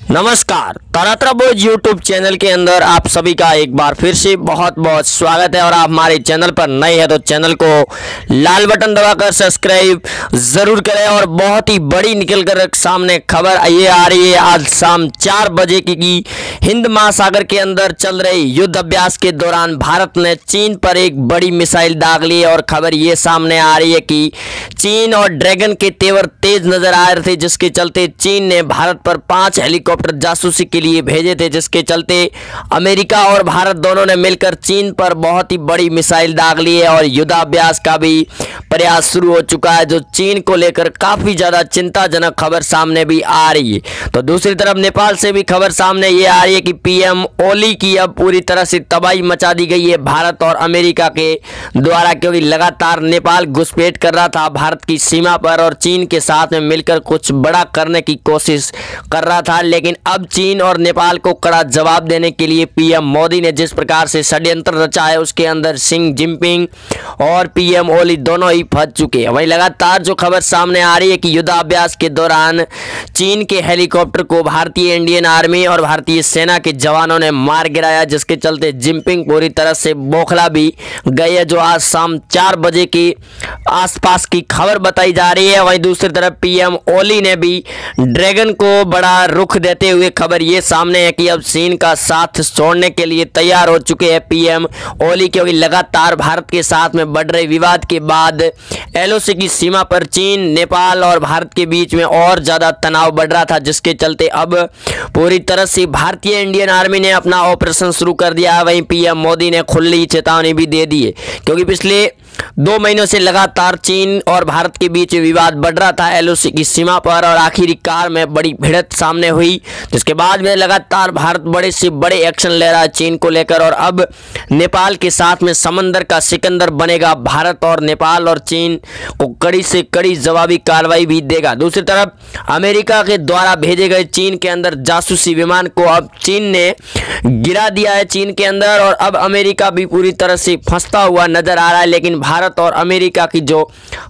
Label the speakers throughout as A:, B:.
A: नमस्कार, तरह बोझ यूट्यूब चैनल के अंदर आप सभी का एक बार फिर से बहुत बहुत स्वागत है। और आप हमारे चैनल पर नए हैं तो चैनल को लाल बटन दबाकर सब्सक्राइब जरूर करें। और बहुत ही बड़ी निकल कर सामने खबर ये आ रही है आज शाम 4 बजे की हिंद महासागर के अंदर चल रहे युद्ध अभ्यास के दौरान भारत ने चीन पर एक बड़ी मिसाइल दाग ली है। और खबर ये सामने आ रही है कि चीन और ड्रैगन के तेवर तेज नजर आ रहे थे, जिसके चलते चीन ने भारत पर 5 हेलीकॉप्टर जासूसी के लिए भेजे थे, जिसके चलते अमेरिका और भारत दोनों ने मिलकर चीन पर बहुत ही बड़ी मिसाइल दाग ली है। और युद्धाभ्यास का भी प्रयास शुरू हो चुका है, जो चीन को लेकर काफी ज्यादा चिंताजनक खबर सामने भी आ रही है। तो दूसरी तरफ नेपाल से भी खबर सामने ये आ रही है कि पीएम ओली की अब पूरी तरह से तबाही मचा दी गई है भारत और अमेरिका के द्वारा, क्योंकि लगातार नेपाल घुसपैठ कर रहा था भारत की सीमा पर और चीन के साथ में मिलकर कुछ बड़ा करने की कोशिश कर रहा था। लेकिन अब चीन और नेपाल को कड़ा जवाब देने के लिए पीएम मोदी ने जिस प्रकार से षड्यंत्र रचा है, उसके अंदर शी जिनपिंग और पीएम ओली दोनों ही फंस चुके हैं। वहीं लगातार जो खबर सामने आ रही है कि युद्धाभ्यास के दौरान चीन के हेलीकॉप्टर को भारतीय इंडियन आर्मी और भारतीय सेना के जवानों ने मार गिराया, जिसके चलते जिनपिंग पूरी तरह से बौखला भी गए है, जो आज शाम 4 बजे के आसपास की खबर बताई जा रही है। वहीं दूसरी तरफ पीएम ओली ने भी ड्रैगन को बड़ा रुख देते हुए खबर ये सामने है कि अब चीन का साथ छोड़ने के लिए तैयार हो चुके हैं पीएम ओली, क्योंकि लगातार भारत के साथ में बढ़ रहे विवाद के बाद एलओसी की सीमा पर चीन, नेपाल और भारत के बीच में और ज्यादा तनाव बढ़ रहा था, जिसके चलते अब पूरी तरह से भारतीय इंडियन आर्मी ने अपना ऑपरेशन शुरू कर दिया है। वहीं पीएम मोदी ने खुली चेतावनी भी दे दी है, क्योंकि पिछले 2 महीनों से लगातार चीन और भारत के बीच विवाद बढ़ रहा था एलओसी की सीमा पर, और आखिरकार में बड़ी भिड़ंत सामने हुई, जिसके बाद में लगातार भारत बड़े से बड़े एक्शन ले रहा है चीन को लेकर। और अब नेपाल के साथ में समंदर का सिकंदर बनेगा भारत, और नेपाल और चीन को कड़ी से कड़ी जवाबी कार्रवाई भी देगा। दूसरी तरफ अमेरिका के द्वारा भेजे गए चीन के अंदर जासूसी विमान को अब चीन ने गिरा दिया है चीन के अंदर, और अब अमेरिका भी पूरी तरह से फंसता हुआ नजर आ रहा है। लेकिन भारत और अमेरिका की जो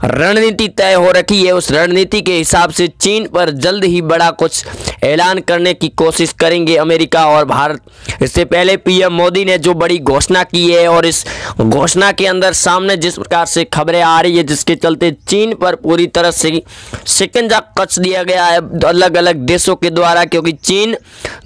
A: रणनीति तय हो रखी है, उस रणनीति के हिसाब से चीन पर जल्द ही बड़ा कुछ ऐलान करने की कोशिश करेंगे अमेरिका और भारत। इससे पहले पीएम मोदी ने जो बड़ी घोषणा की है, और इस घोषणा के अंदर सामने जिस प्रकार से खबरें आ रही है, जिसके चलते चीन पर पूरी तरह से शिकंजा कस दिया गया है अलग अलग देशों के द्वारा, क्योंकि चीन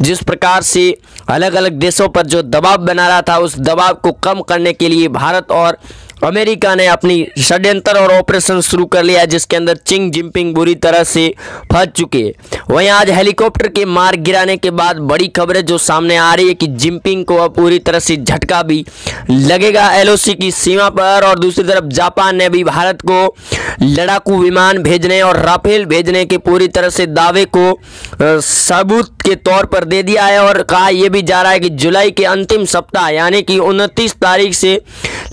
A: जिस प्रकार से अलग अलग देशों पर जो दबाव बना रहा था, उस दबाव को कम करने के लिए भारत और अमेरिका ने अपनी षड्यंत्र और ऑपरेशन शुरू कर लिया है, जिसके अंदर शी जिनपिंग बुरी तरह से फंस चुके हैं। वहीं आज हेलीकॉप्टर के मार गिराने के बाद बड़ी खबरें जो सामने आ रही है कि जिनपिंग को अब पूरी तरह से झटका भी लगेगा एलओसी की सीमा पर। और दूसरी तरफ जापान ने भी भारत को लड़ाकू विमान भेजने और राफेल भेजने के पूरी तरह से दावे को सबूत के तौर पर दे दिया है, और कहा यह भी जा रहा है कि जुलाई के अंतिम सप्ताह यानी कि 29 तारीख से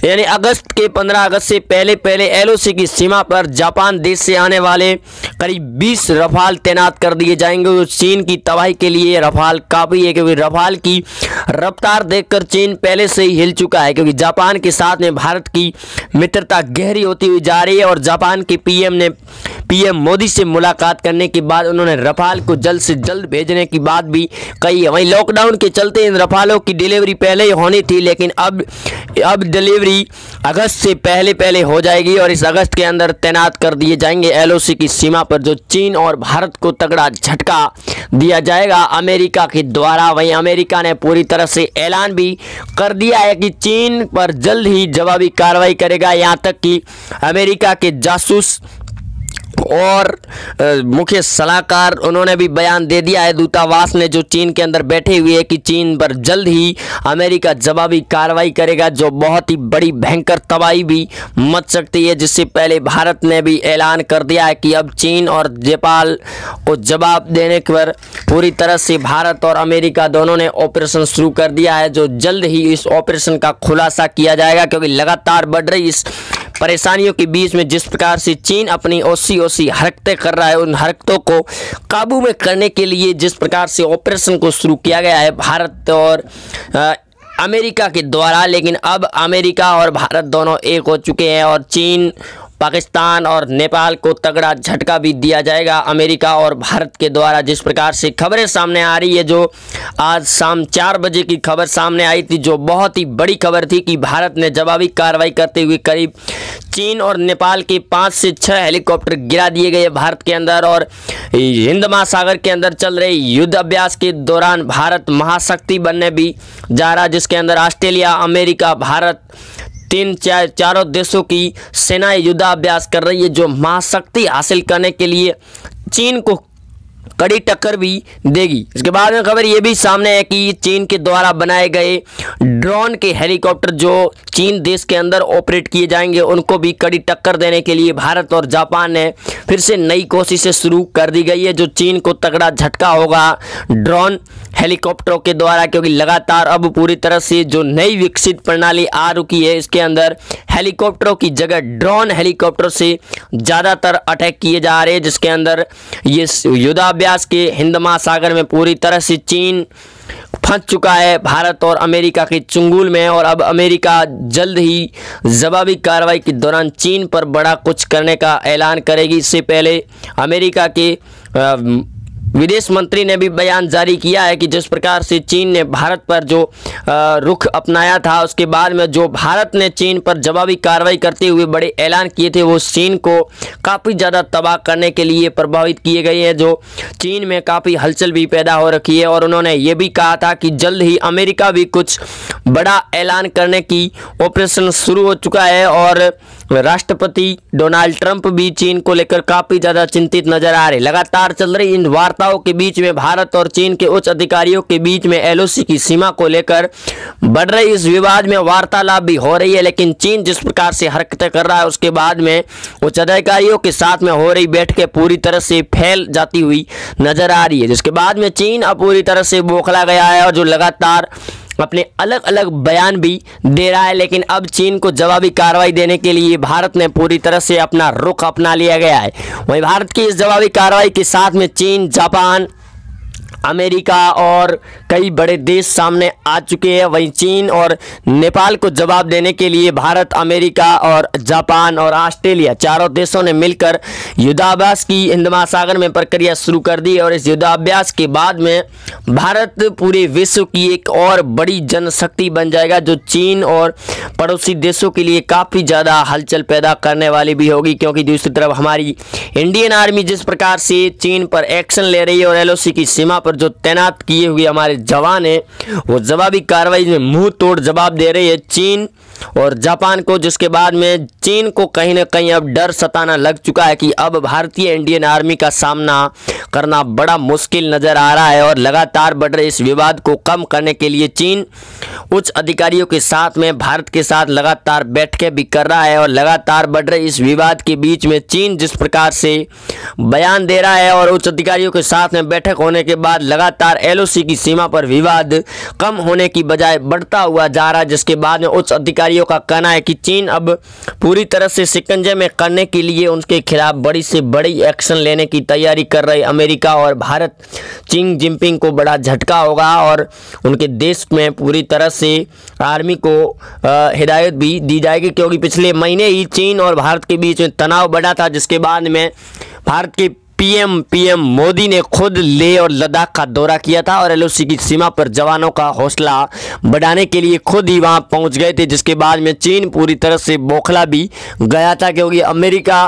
A: यानी अगस्त के 15 अगस्त से पहले एलओसी की सीमा पर जापान देश से आने वाले करीब 20 रफाल तैनात कर दिए जाएंगे। तो चीन की तबाही के लिए रफाल काफी है, क्योंकि रफाल की रफ्तार देखकर चीन पहले से ही हिल चुका है, क्योंकि जापान के साथ में भारत की मित्रता गहरी होती हुई जा रही है। और जापान के पीएम मोदी से मुलाकात करने के बाद उन्होंने रफाल को जल्द से जल्द भेजने की बात भी कही है। वहीं लॉकडाउन के चलते इन रफालों की डिलीवरी पहले ही होनी थी, लेकिन अब डिलीवरी अगस्त से पहले हो जाएगी, और इस अगस्त के अंदर तैनात कर दिए जाएंगे एलओसी की सीमा पर, जो चीन और भारत को तगड़ा झटका दिया जाएगा अमेरिका के द्वारा। वहीं अमेरिका ने पूरी तरह से ऐलान भी कर दिया है कि चीन पर जल्द ही जवाबी कार्रवाई करेगा। यहाँ तक कि अमेरिका के जासूस और मुख्य सलाहकार उन्होंने भी बयान दे दिया है दूतावास ने, जो चीन के अंदर बैठे हुए है, कि चीन पर जल्द ही अमेरिका जवाबी कार्रवाई करेगा, जो बहुत ही बड़ी भयंकर तबाही भी मच सकती है। जिससे पहले भारत ने भी ऐलान कर दिया है कि अब चीन और नेपाल को जवाब देने पर पूरी तरह से भारत और अमेरिका दोनों ने ऑपरेशन शुरू कर दिया है, जो जल्द ही इस ऑपरेशन का खुलासा किया जाएगा। क्योंकि लगातार बढ़ रही इस परेशानियों के बीच में जिस प्रकार से चीन अपनी ओसी हरकतें कर रहा है, उन हरकतों को काबू में करने के लिए जिस प्रकार से ऑपरेशन को शुरू किया गया है भारत और अमेरिका के द्वारा, लेकिन अब अमेरिका और भारत दोनों एक हो चुके हैं, और चीन पाकिस्तान और नेपाल को तगड़ा झटका भी दिया जाएगा अमेरिका और भारत के द्वारा। जिस प्रकार से खबरें सामने आ रही है, जो आज शाम 4 बजे की खबर सामने आई थी, जो बहुत ही बड़ी खबर थी कि भारत ने जवाबी कार्रवाई करते हुए करीब चीन और नेपाल के 5 से 6 हेलीकॉप्टर गिरा दिए गए भारत के अंदर। और हिंद महासागर के अंदर चल रहे युद्ध अभ्यास के दौरान भारत महाशक्ति बनने भी जा रहा, जिसके अंदर ऑस्ट्रेलिया, अमेरिका, भारत चारों देशों की सेनाएं युद्धाभ्यास कर रही है, जो महाशक्ति हासिल करने के लिए चीन को कड़ी टक्कर भी देगी। इसके बाद में खबर ये भी सामने है कि चीन के द्वारा बनाए गए ड्रोन के हेलीकॉप्टर जो चीन देश के अंदर ऑपरेट किए जाएंगे, उनको भी कड़ी टक्कर देने के लिए भारत और जापान ने फिर से नई कोशिशें शुरू कर दी गई है, जो चीन को तगड़ा झटका होगा ड्रोन हेलीकॉप्टरों के द्वारा। क्योंकि लगातार अब पूरी तरह से जो नई विकसित प्रणाली आ रुकी है, इसके अंदर हेलीकॉप्टरों की जगह ड्रोन हेलीकॉप्टर से ज़्यादातर अटैक किए जा रहे हैं, जिसके अंदर ये युद्धाभ्यास के हिंद महासागर में पूरी तरह से चीन फंस चुका है भारत और अमेरिका के चंगुल में। और अब अमेरिका जल्द ही जवाबी कार्रवाई के दौरान चीन पर बड़ा कुछ करने का ऐलान करेगी। इससे पहले अमेरिका के विदेश मंत्री ने भी बयान जारी किया है कि जिस प्रकार से चीन ने भारत पर जो रुख अपनाया था, उसके बाद में जो भारत ने चीन पर जवाबी कार्रवाई करते हुए बड़े ऐलान किए थे, वो चीन को काफ़ी ज़्यादा तबाह करने के लिए प्रभावित किए गए हैं, जो चीन में काफ़ी हलचल भी पैदा हो रखी है। और उन्होंने ये भी कहा था कि जल्द ही अमेरिका भी कुछ बड़ा ऐलान करने की ऑपरेशन शुरू हो चुका है। और राष्ट्रपति डोनाल्ड ट्रंप भी चीन को लेकर काफ़ी ज़्यादा चिंतित नजर आ रहे। लगातार चल रही इन वार्ताओं के बीच में भारत और चीन के उच्च अधिकारियों के बीच में एलओसी की सीमा को लेकर बढ़ रही इस विवाद में वार्तालाप भी हो रही है, लेकिन चीन जिस प्रकार से हरकतें कर रहा है, उसके बाद में उच्च अधिकारियों के साथ में हो रही बैठकें पूरी तरह से फैल जाती हुई नजर आ रही है, जिसके बाद में चीन अब पूरी तरह से बौखला गया है और जो लगातार अपने अलग अलग बयान भी दे रहा है। लेकिन अब चीन को जवाबी कार्रवाई देने के लिए भारत ने पूरी तरह से अपना रुख अपना लिया गया है। वहीं भारत की इस जवाबी कार्रवाई के साथ में चीन, जापान, अमेरिका और कई बड़े देश सामने आ चुके हैं। वहीं चीन और नेपाल को जवाब देने के लिए भारत, अमेरिका और जापान और ऑस्ट्रेलिया चारों देशों ने मिलकर युद्धाभ्यास की हिंद महासागर में प्रक्रिया शुरू कर दी। और इस युद्धाभ्यास के बाद में भारत पूरे विश्व की एक और बड़ी जनशक्ति बन जाएगा, जो चीन और पड़ोसी देशों के लिए काफ़ी ज़्यादा हलचल पैदा करने वाली भी होगी। क्योंकि दूसरी तरफ हमारी इंडियन आर्मी जिस प्रकार से चीन पर एक्शन ले रही है और एलओसी की सीमा पर जो तैनात किए हुए हमारे जवान हैं, वो जवाबी कार्रवाई में मुंह तोड़ जवाब दे रही है चीन और जापान को, जिसके बाद में चीन को कहीं ना कहीं अब डर सताना लग चुका है कि अब भारतीय इंडियन आर्मी का सामना करना बड़ा मुश्किल नज़र आ रहा है। और लगातार बढ़ रहे इस विवाद को कम करने के लिए चीन उच्च अधिकारियों के साथ में भारत के साथ लगातार बैठकें भी कर रहा है। और लगातार बढ़ रहे इस विवाद के बीच में चीन जिस प्रकार से बयान दे रहा है और उच्च अधिकारियों के साथ में बैठक होने के बाद लगातार एलओसी की सीमा पर विवाद कम होने की बजाय बढ़ता हुआ जा रहा है, जिसके बाद में उच्च अधिकारियों का कहना है कि चीन अब पूरी तरह से शिकंजे में करने के लिए उनके खिलाफ बड़ी से बड़ी एक्शन लेने की तैयारी कर रहे अमेरिका और भारत। चीन जिनपिंग को बड़ा झटका होगा और उनके देश में पूरी तरह से आर्मी को हिदायत भी दी जाएगी, क्योंकि पिछले महीने ही चीन और भारत के बीच में तनाव बढ़ा था, जिसके बाद में भारत के पीएम मोदी ने खुद लेह और लद्दाख का दौरा किया था और एलओसी की सीमा पर जवानों का हौसला बढ़ाने के लिए खुद ही वहां पहुंच गए थे, जिसके बाद में चीन पूरी तरह से बौखला भी गया था। क्योंकि अमेरिका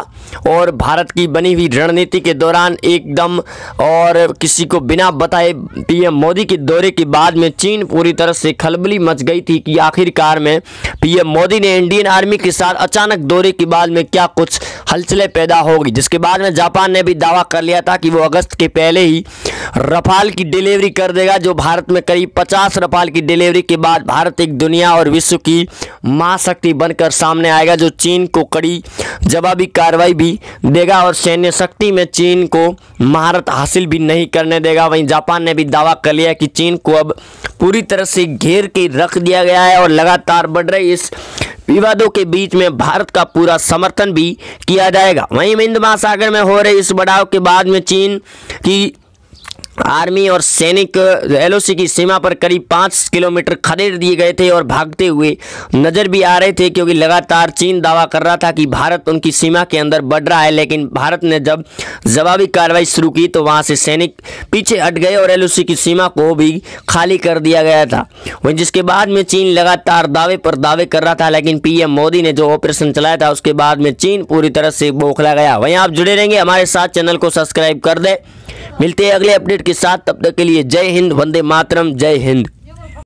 A: और भारत की बनी हुई रणनीति के दौरान एकदम और किसी को बिना बताए पीएम मोदी के दौरे के बाद में चीन पूरी तरह से खलबली मच गई थी कि आखिरकार में पीएम मोदी ने इंडियन आर्मी के साथ अचानक दौरे के बाद में क्या कुछ हलचलें पैदा होगी। जिसके बाद में जापान ने भी दावा कर लिया था कि वो अगस्त के पहले ही रफाल की डिलीवरी कर देगा, जो भारत में करीब 50 रफाल की डिलीवरी के बाद भारत एक दुनिया और विश्व की महाशक्ति बनकर सामने आएगा, जो चीन को कड़ी जवाबी कार्रवाई भी देगा और सैन्य शक्ति में चीन को महारत हासिल भी नहीं करने देगा। वहीं जापान ने भी दावा कर लिया कि चीन को अब पूरी तरह से घेर के रख दिया गया है और लगातार बढ़ रही इस विवादों के बीच में भारत का पूरा समर्थन भी किया जाएगा। वहीं हिंद महासागर में हो रहे इस बढ़ाव के बाद में चीन की आर्मी और सैनिक एलओसी की सीमा पर करीब 5 किलोमीटर खदेड़ दिए गए थे और भागते हुए नजर भी आ रहे थे, क्योंकि लगातार चीन दावा कर रहा था कि भारत उनकी सीमा के अंदर बढ़ रहा है। लेकिन भारत ने जब जवाबी कार्रवाई शुरू की तो वहां से सैनिक पीछे हट गए और एलओसी की सीमा को भी खाली कर दिया गया था। वहीं जिसके बाद में चीन लगातार दावे पर दावे कर रहा था, लेकिन पीएम मोदी ने जो ऑपरेशन चलाया था उसके बाद में चीन पूरी तरह से बौखला गया। वहीं आप जुड़े रहेंगे हमारे साथ, चैनल को सब्सक्राइब कर दें। मिलते हैं अगले अपडेट के साथ, तब तक के लिए जय हिंद, वंदे मातरम, जय हिंद।